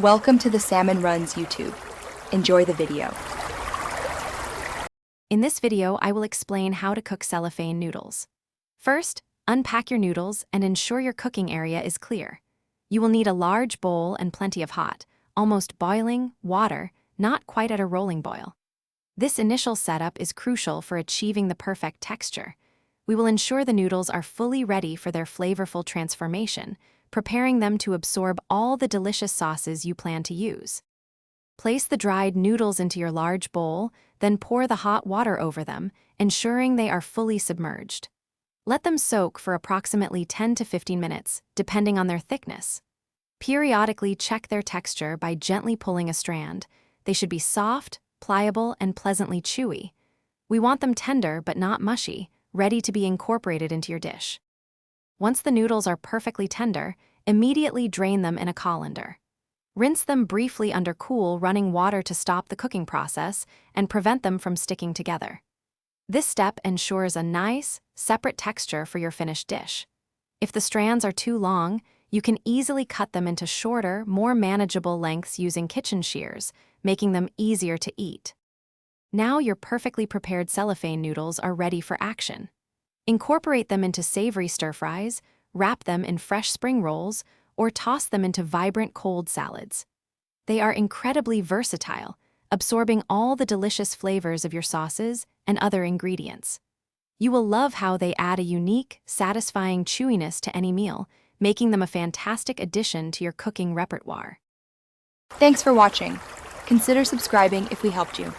Welcome to the Salmon Runs YouTube. Enjoy the video. In this video, I will explain how to cook cellophane noodles. First, unpack your noodles and ensure your cooking area is clear. You will need a large bowl and plenty of hot, almost boiling, water, not quite at a rolling boil. This initial setup is crucial for achieving the perfect texture. We will ensure the noodles are fully ready for their flavorful transformation, preparing them to absorb all the delicious sauces you plan to use. Place the dried noodles into your large bowl, then pour the hot water over them, ensuring they are fully submerged. Let them soak for approximately 10 to 15 minutes, depending on their thickness. Periodically check their texture by gently pulling a strand. They should be soft, pliable, and pleasantly chewy. We want them tender but not mushy, ready to be incorporated into your dish. Once the noodles are perfectly tender, immediately drain them in a colander. Rinse them briefly under cool, running water to stop the cooking process and prevent them from sticking together. This step ensures a nice, separate texture for your finished dish. If the strands are too long, you can easily cut them into shorter, more manageable lengths using kitchen shears, making them easier to eat. Now your perfectly prepared cellophane noodles are ready for action. Incorporate them into savory stir-fries, wrap them in fresh spring rolls, or toss them into vibrant cold salads. They are incredibly versatile, absorbing all the delicious flavors of your sauces and other ingredients. You will love how they add a unique, satisfying chewiness to any meal, making them a fantastic addition to your cooking repertoire. Thanks for watching. Consider subscribing if we helped you.